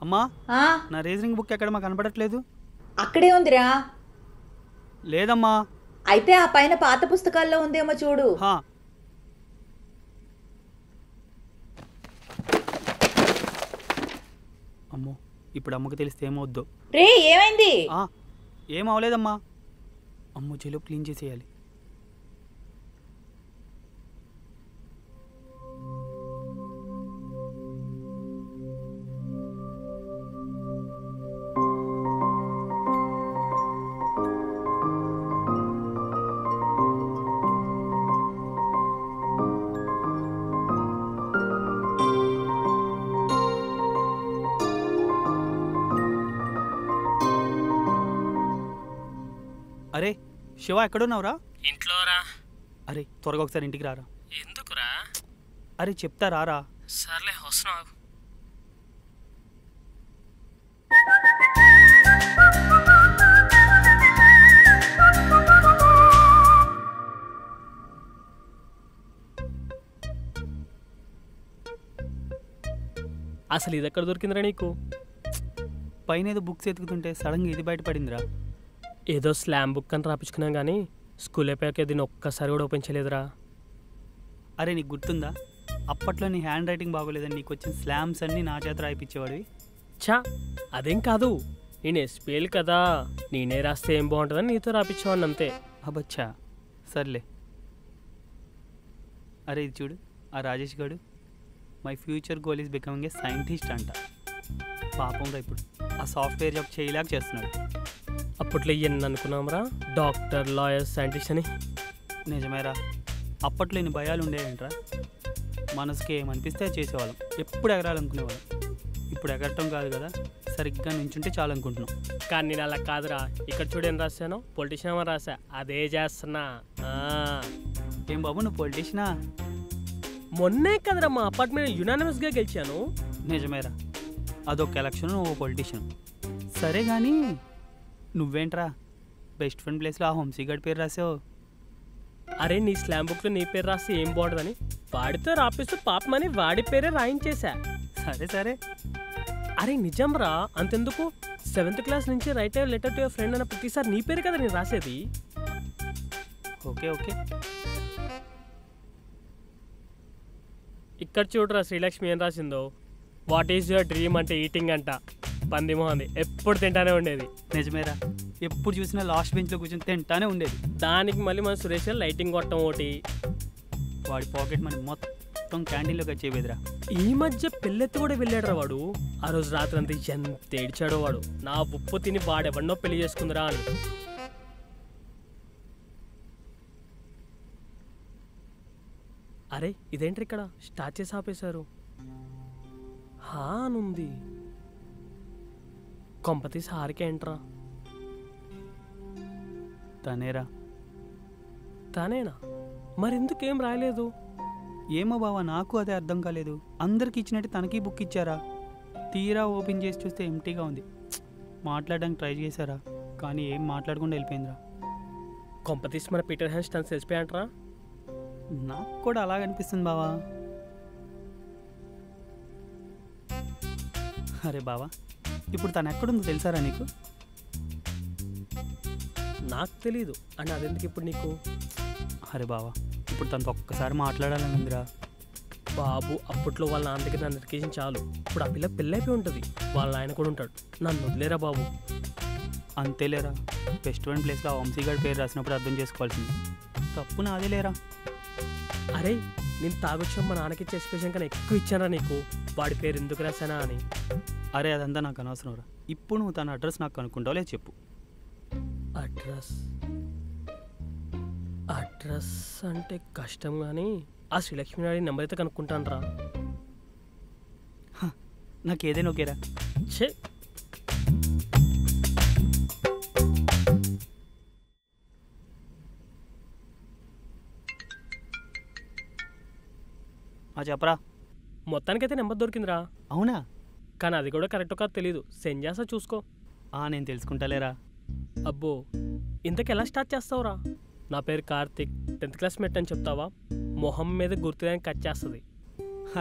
అమ్మా నా reasoning book ఎక్కడ మాకు కనపడట్లేదు. అక్కడే ఉందిరా. లేదమ్మా. అయితే ఆ పైన పాత పుస్తకాల్లో ఉందేమో చూడు. అమ్మో, ఇప్పుడు అమ్మకు తెలిస్తే ఏమవుద్దో. రే ఏమైంది? ఏం అవలేదమ్మా. అమ్మో, చెలో క్లీన్ చేసేయాలి. అరే శివ, ఎక్కడున్నావురా? ఇంట్లోరా. అరే త్వరగా ఒకసారి ఇంటికి రారా. ఎందుకురా? అరే చెప్తా రారా. సర్లే వస్తున్నావు. అసలు ఇది ఎక్కడ దొరికిందిరా నీకు? పైన ఏదో బుక్స్ ఎతుకుతుంటే సడన్గా ఇది బయటపడిందిరా. ఏదో స్లామ్ బుక్ అని రాపించుకున్నాం కానీ స్కూల్ అయిపోయాక దీన్ని ఒక్కసారి కూడా ఓపెన్ చేయలేదురా. అరే నీకు గుర్తుందా, అప్పట్లో నీ హ్యాండ్ రైటింగ్ బాగోలేదని నీకు వచ్చిన స్లామ్స్ అన్నీ నా చేత రాయిపించేవాడివి. చా, అదేం కాదు, నేను ఎస్పీఎల్ కదా, నేనే రాస్తే ఏం బాగుంటుందని నీతో రాపించేవాడిని అంతే. అబ్బచ్చా, సర్లే. అరే ఇది చూడు, ఆ రాజేష్ గారు my future goal is becoming a scientist అంట. పాపం రా, ఇప్పుడు ఆ సాఫ్ట్వేర్ జాబ్ చేయలేక చేస్తున్నాడు. అప్పట్లో ఎన్ని అనుకున్నాంరా, డాక్టర్, లాయర్, సైంటిస్ట్ అని. నిజమేరా, అప్పట్లో ఇన్ని భయాలు ఉండేయంట్రా. మనసుకి ఏమనిపిస్తే చేసేవాళ్ళం, ఎప్పుడు ఎగరాలనుకునేవాళ్ళం. ఇప్పుడు ఎగరటం కాదు కదా, సరిగ్గా నించుంటే చాలు అనుకుంటున్నాం. కానీ నేను అలా కాదురా. ఇక్కడ చూడు ఏం రాశాను, పొలిటీషియన్ అని రాసా, అదే చేస్తున్నా. ఏం బాబు నువ్వు పొలిటీషియనా? మొన్నే కదరా మా అపార్ట్మెంట్ యునానిమస్గా గెలిచాను. నిజమేరా, అదొక ఎలక్షన్, నువ్వు పొలిటీషియన్. సరే కానీ నువ్వేంట్రా బెస్ట్ ఫ్రెండ్ ప్లేస్లో ఆ హోమ్సీగడ్ పేరు రాసావు? అరే నీ స్లామ్ బుక్లో నీ పేరు రాస్తే ఏం బాగుంటుందని వాడితో రాపిస్తూ పాపమని వాడి పేరే రాయించేశా. సరే సరే. అరే నిజం రా, అంతెందుకు 7th క్లాస్ నుంచి right letter to your friend అన్న ప్రతిసారి నీ పేరు కదా నేను రాసేది. Okay okay. ఇక్కడ చూడరా శ్రీలక్ష్మి ఏం రాసిందో, వాట్ ఈజ్ యువర్ డ్రీమ్ అంటే ఈటింగ్ అంట. పంది మొహంది, ఎప్పుడు తింటానే ఉండేది. నిజమేరా, ఎప్పుడు చూసినా లాస్ట్ బెంచ్లో కూర్చొని తింటానే ఉండేది. దానికి మళ్ళీ మన సురేష్ లైటింగ్ కొట్టడం ఒకటి. వాడి పాకెట్ మనీ మొత్తం క్యాంటీన్లోకి వచ్చేవేదిరా. ఈ మధ్య పెళ్ళెత్తి కూడా వెళ్ళాడురా వాడు. ఆ రోజు రాత్రి అంతా ఎంత ఏడ్చాడో వాడు, నా ఉప్పు తిని వాడెవన్నో పెళ్లి చేసుకుందిరా అని. అరే ఇదేంటి ఇక్కడ స్టార్ట్ చేసి ఆపేశారు? హా అనుంది. కొంపతీసి హారిక ఏంట్రా? తనేరా. తనేనా? మరెందుకేం రాయలేదు? ఏమో బావా, నాకు అదే అర్థం కాలేదు. అందరికి ఇచ్చినట్టు తనకి బుక్ ఇచ్చారా? తీరా ఓపెన్ చేసి చూస్తే ఎంటీగా ఉంది. మాట్లాడడానికి ట్రై చేశారా, కానీ ఏం మాట్లాడకుండా వెళ్ళిపోయిందిరా. కొంపతీసి మన పీటర్ హ్యాన్స్ తను తెలిసిపోయాంట్రా? నాకు కూడా అలాగనిపిస్తుంది బావా. అరే బావా, ఇప్పుడు తను ఎక్కడుందో తెలుసారా నీకు? నాకు తెలీదు అని అదెందుకు ఇప్పుడు నీకు? అరే బావా, ఇప్పుడు తనతో ఒక్కసారి మాట్లాడాలని ఉందిరా. బాబు అప్పట్లో వాళ్ళ నాన్న దగ్గర నన్ను ఎడ్యుకేషన్ చాలు, ఇప్పుడు ఆ పిల్ల పెళ్ళైపోయి ఉంటుంది, వాళ్ళ ఆయన కూడా ఉంటాడు. నన్ను వదిలేరా బాబు. అంతేలేరా, బెస్ట్ ఫ్రెండ్ ప్లేస్లో వంశీగాడి పేరు రాసినప్పుడు అర్థం చేసుకోవాల్సింది. తప్పు నాదే లేరా. అరే నేను తాగొచ్చిన మా నాన్నకిచ్చే ఎక్స్ప్రెషన్ కన్నా ఎక్కువ ఇచ్చానరా నీకు, వాడి పేరు ఎందుకు రాశానా అని. అరే అదంతా నాకు అనవసరం రా. ఇప్పుడు నువ్వు తన అడ్రస్ నాకు కనుక్కుంటావు, లేదు చెప్పు. అడ్రస్ అడ్రస్ అంటే కష్టం, కానీ ఆ శ్రీలక్ష్మి నాడి నెంబర్ అయితే కనుక్కుంటాను రా. నాకు ఏదైనా ఓకేరా. ఛే, చెప్పరా. మొత్తానికైతే నెంబర్ దొరికిందిరా. అవునా? కానీ అది కూడా కరెక్ట్ కాదు తెలీదు, సెండ్ చేస్తా చూసుకో. నేను తెలుసుకుంటాలేరా. అబ్బో, ఇంతకు ఎలా స్టార్ట్ చేస్తావురా? నా పేరు కార్తిక్, 10th క్లాస్ మెట్ అని చెప్తావా? మొహం మీద గుర్తుగా కట్ చేస్తుంది.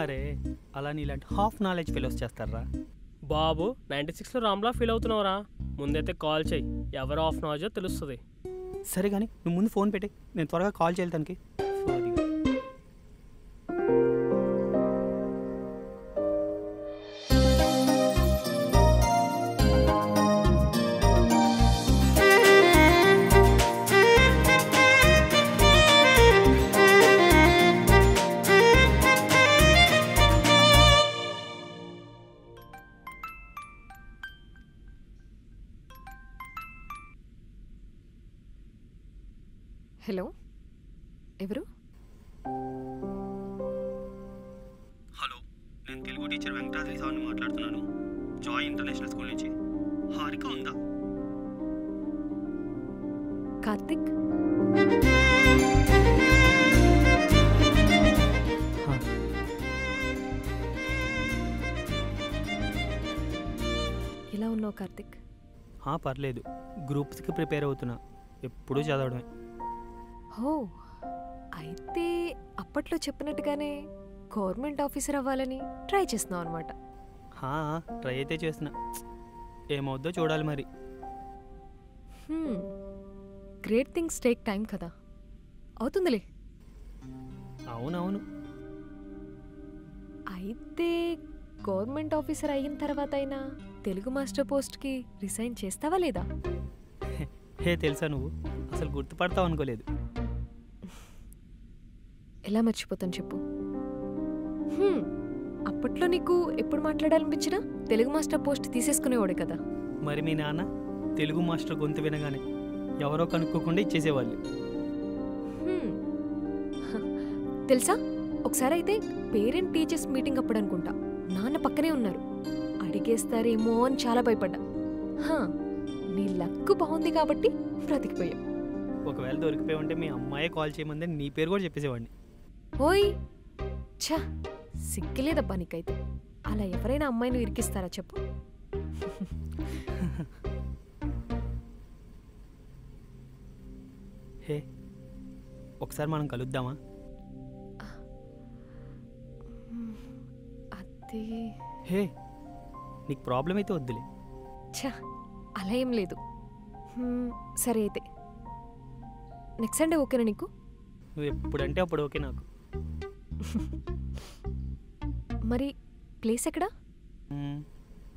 అరే అలా నీలాంటి హాఫ్ నాలెడ్జ్ ఫెలోస్ చేస్తారా? బాబు 96లో రామ్లా ఫీల్ అవుతున్నావురా. ముందైతే కాల్ చెయ్యి, ఎవరు ఆఫ్ నాజో తెలుస్తుంది. సరే కానీ నువ్వు ముందు ఫోన్ పెట్టి నేను త్వరగా కాల్ చేయాలి తనకి. హలో, ఎవరు? హలో, నేను తెలుగు టీచర్ వెంకటాద్రి సార్ని మాట్లాడుతున్నాను. జాయ్ ఇంటర్నేషనల్ స్కూల్ నుంచి. హారిక ఉందా? కార్తిక్? ఎలా ఉన్నావు కార్తిక్? పర్లేదు, గ్రూప్స్కి ప్రిపేర్ అవుతున్నా. ఎప్పుడూ చదవడమే. హో, అయితే అప్పట్లో చెప్పినట్టుగానే గవర్నమెంట్ ఆఫీసర్ అవ్వాలని ట్రై చేస్తున్నావు అనమాట. ట్రై అయితే చేస్తున్నా, ఏమవుద్దో చూడాలి మరి. గ్రేట్ థింగ్స్ టేక్ టైం కదా, అవుతుందిలే. అవునవును. అయితే గవర్నమెంట్ ఆఫీసర్ అయిన తర్వాత అయినా తెలుగు మాస్టర్ పోస్ట్కి రిజైన్ చేస్తావా లేదా? తెలుసా, నువ్వు అసలు గుర్తుపడతావు అనుకోలేదు. ఎలా మర్చిపోతాను చెప్పు. అప్పట్లో నీకు ఎప్పుడు మాట్లాడాలనిపించినా తెలుగు మాస్టర్ పోస్ట్ తీసేసుకునేవాడు కదా. మరి మీ నాన్న తెలుగు మాస్టర్ గొంతు వినగానే ఎవరో కనుక్కోకుండా ఇచ్చేసేవాళ్ళు. తెలుసా, ఒకసారి అయితే పేరెంట్ టీచర్స్ మీటింగ్ అప్పుడు అనుకుంటా, నాన్న పక్కనే ఉన్నారు. అడిగేస్తారేమో అని చాలా భయపడ్డా. నీ లక్ బాగుంది కాబట్టి బ్రతికిపోయా. ఒకవేళ దొరికిపోయి ఉంటే మీ అమ్మాయే కాల్ చేయమంది నీ పేరు కూడా చెప్పేసేవాడిని. ఓయ్ ఛా, సిగ్గులేదబ్బా నీకైతే. అలా ఎవరైనా అమ్మాయిని ఇరికిస్తారా చెప్పు? ఒకసారి మనం కలుద్దామా? అది నీకు ప్రాబ్లం అయితే వద్దులే. ఛా, అలా ఏం లేదు. సరే అయితే నెక్స్ట్ సండే ఓకేనా నీకు? నువ్వు ఎప్పుడంటే అప్పుడు ఓకే నాకు. మరి ప్లేస్ ఎక్కడా?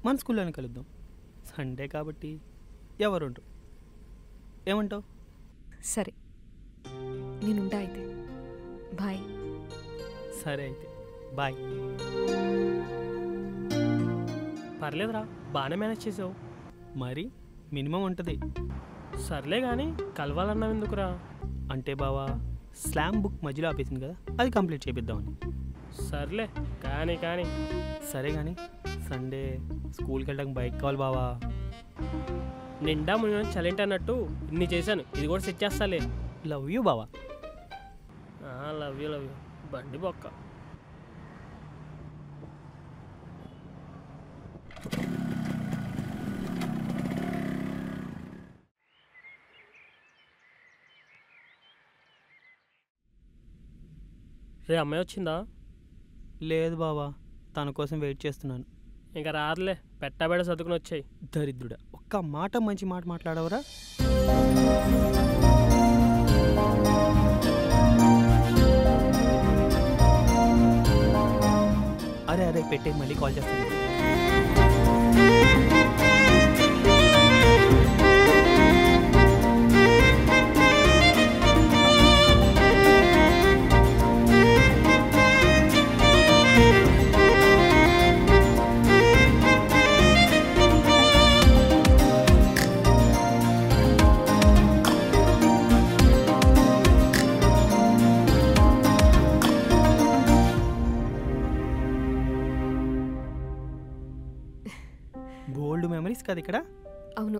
మన స్కూల్లోనే కలుద్దాం. సండే కాబట్టి ఎవరుంటారు, ఏమంటావు? సరే, నేనుంటా అయితే. బాయ్. సరే అయితే బాయ్. పర్లేదురా, బాగానే మేనేజ్ చేసావు. మరి మినిమం ఉంటుంది. సర్లే కానీ కలవాలన్నావు ఎందుకురా? అంటే బావా, స్లామ్ బుక్ మధ్యలో ఆపేసింది కదా, అది కంప్లీట్ చేపిద్దామని. సర్లే కానీ కానీ సరే కానీ సండే స్కూల్కి వెళ్ళడానికి బైక్ కావాలి బావా. నిండా మునిగిన చలింటి అన్నట్టు ఇన్ని చేశాను, ఇది కూడా సెట్ చేస్తాలే. లవ్ యూ బావా. లవ్ యూ లవ్ యూ బండి బొక్క. రే, అమ్మాయి వచ్చిందా? లేదు బావా, తన కోసం వెయిట్ చేస్తున్నాను. ఇంకా రాదులే, పెట్టబెడ చదువుకుని వచ్చాయి. దరిద్రుడా, ఒక్క మాట మంచి మాట మాట్లాడవరా? అరే అరే పెట్టే, మళ్ళీ కాల్ చేస్తాను. బోల్డ్ మెమరీస్ కదా ఇక్కడ. అవును,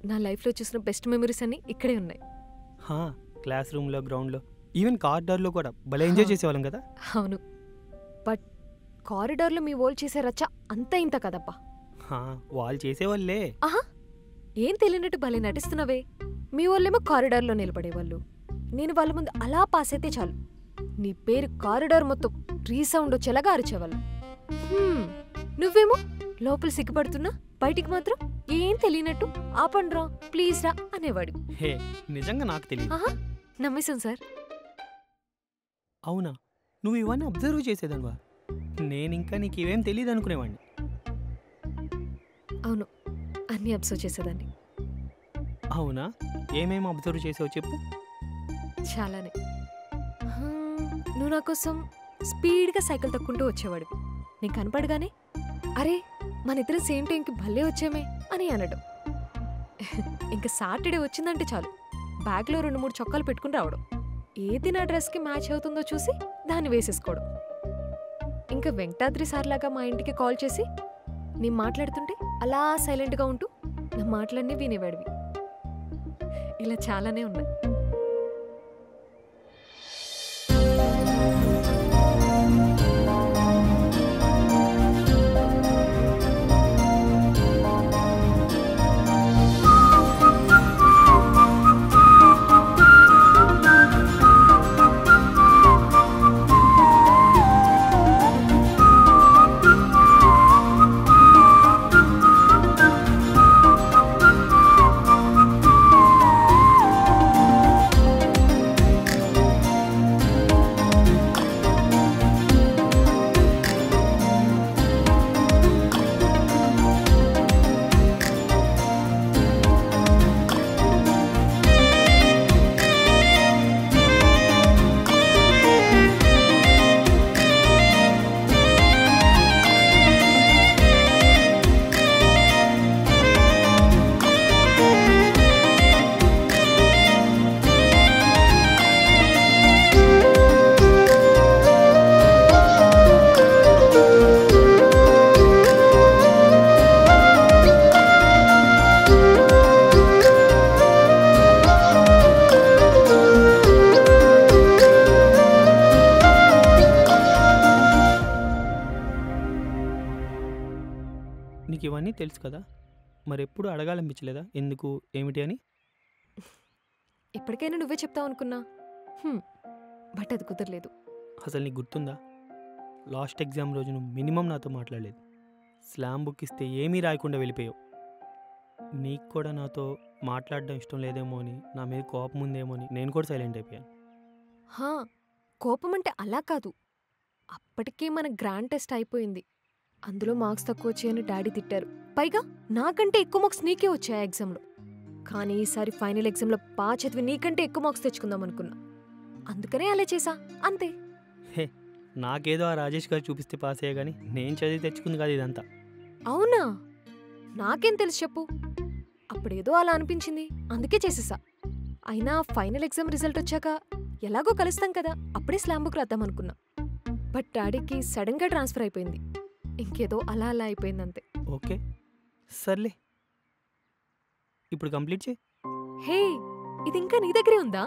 నా లైఫ్లో చూసిన బెస్ట్ మెమరీస్ అన్నీ ఇక్కడే ఉన్నాయి. క్లాస్ రూమ్లో, గ్రౌండ్లో, ఈవెన్ కారిడార్లో కూడా భలే ఎంజాయ్ చేసేవాళ్ళం కదా. అవును, బట్ కారిడార్లో మీ వాళ్ళు చేసే రచ్చ అంతా ఇంత కదబ్బా. వాళ్ళు చేసేవాళ్ళే. ఏం తెలియనట్టు భలే నటిస్తున్నావే. మీ వాళ్ళేమో కారిడార్లో నిలబడేవాళ్ళు, నేను వాళ్ళ ముందు అలా పాస్ అయితే చాలు నీ పేరు కారిడార్ మొత్తం రీసౌండ్ వచ్చేలాగా అరిచేవాళ్ళు. నువ్వేమో లోపల సిగ్గుపడుతున్నా బయటికి మాత్రం ఏం తెలియనట్టు ఆపండ్రా ప్లీజ్ రా అనేవాడు. హే నిజంగా నాకు తెలియదు. ఆహా నమ్మేశాను సార్. అవునా, నువ్వు ఇవన్నీ అబ్జర్వ్ చేసేదనువా? నేను ఇంకా నీకు ఇవేం తెలియదు అనుకునేవాడిని. అవును, అన్నీ అబ్జర్వ్ చేసేదాన్ని. అవునా, ఏమేమి అబ్జర్వ్ చేసావు చెప్పు. చాలానే. నువ్వు నా కోసం స్పీడ్గా సైకిల్ తక్కుంటూ వచ్చేవాడు. నేను కనపడగానే అరే మన ఇద్దరం సేమ్ టైంకి భలే వచ్చామే అని అనడం. ఇంకా సాటర్డే వచ్చిందంటే చాలు బ్యాగ్లో 2-3 చొక్కాలు పెట్టుకుని రావడం. ఏది నా డ్రెస్కి మ్యాచ్ అవుతుందో చూసి దాన్ని వేసేసుకోవడం. ఇంకా వెంకటాద్రి సార్లాగా మా ఇంటికి కాల్ చేసి నేను మాట్లాడుతుంటే అలా సైలెంట్గా ఉంటూ నా మాటలన్నీ వినేవాడివి. ఇలా చాలానే ఉన్నాయి. నీకు ఇవన్నీ తెలుసు కదా, మరి ఎప్పుడు అడగాలనిపించలేదా ఎందుకు ఏమిటి అని? ఎప్పటికైనా నువ్వే చెప్తావు అనుకున్నా, బట్ అది కుదరలేదు. అసలు నీకు గుర్తుందా, లాస్ట్ ఎగ్జామ్ రోజు నువ్వు మినిమం నాతో మాట్లాడలేదు. స్లామ్ బుక్ ఇస్తే ఏమీ రాయకుండా వెళ్ళిపోయావు. నీకు కూడా నాతో మాట్లాడడం ఇష్టం లేదేమో అని, నా మీద కోపం ఉందేమో అని నేను కూడా సైలెంట్ అయిపోయాను. కోపం అంటే అలా కాదు, అప్పటికే మన గ్రాండ్ టెస్ట్ అయిపోయింది. అందులో మార్క్స్ తక్కువ వచ్చాయని డాడీ తిట్టారు. పైగా నాకంటే ఎక్కువ మార్క్స్ నీకే వచ్చాయి ఆ ఎగ్జామ్లో. కానీ ఈసారి ఫైనల్ ఎగ్జామ్లో బాగా చదివి నీకంటే ఎక్కువ మార్క్స్ తెచ్చుకుందాం అనుకున్నా. అందుకనే అలా చేసా, అంతే. హే, నాకేదో ఆ రాజేష్ గారు చూపిస్తే పాస్ అయ్యా కానీ నేను చదివి తెచ్చుకుంది కాదు ఇదంతా. అవునా, నాకేం తెలుసు చెప్పు. అప్పుడేదో అలా అనిపించింది, అందుకే చేసేసా. అయినా ఫైనల్ ఎగ్జామ్ రిజల్ట్ వచ్చాక ఎలాగో కలుస్తాం కదా, అప్పుడే స్లామ్ బుక్ రాద్దాం అనుకున్నా. బట్ డాడీకి సడన్గా ట్రాన్స్ఫర్ అయిపోయింది. ఇంకేదో అలా అలా అయిపోయింది అంతే. ఓకే సర్లే, ఇప్పుడు కంప్లీట్ చేయి. హే, ఇది ఇంకా నీ దగ్గరే ఉందా?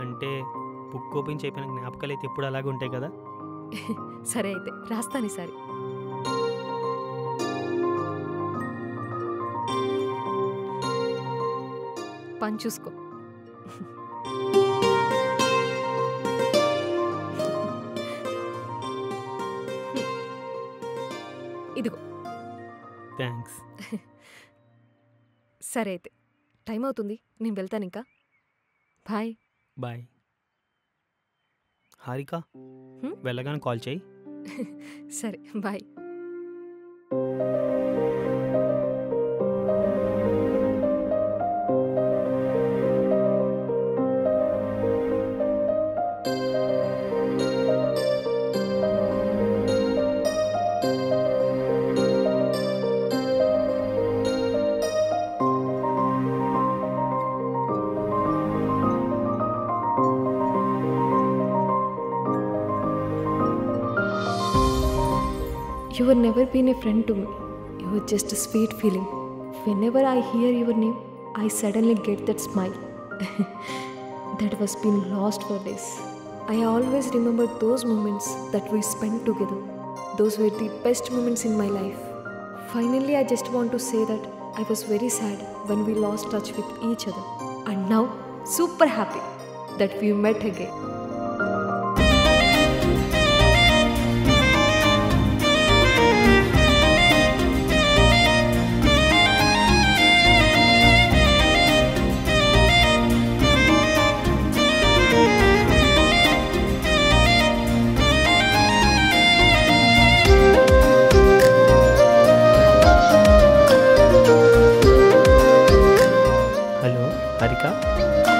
అంటే బుక్ ఓపెన్ చేయకపోయిన జ్ఞాపకాలు అయితే ఎప్పుడు అలాగే ఉంటాయి కదా. సరే అయితే రాస్తాను ఈసారి. పని చూసుకో. ఇదిగో. థ్యాంక్స్. సరే అయితే టైం అవుతుంది, నేను వెళ్తాను ఇంకా. బాయ్. బాయ్. హారిక, వెళ్ళగానే కాల్ చేయి. సరే bye. You have never been a friend to me. You were just a sweet feeling. Whenever I hear your name, I suddenly get that smile that was been lost for days. I always remember those moments that we spent together. Those were the best moments in my life. Finally, I just want to say that I was very sad when we lost touch with each other. And now, super happy that we met again. తెలుసా?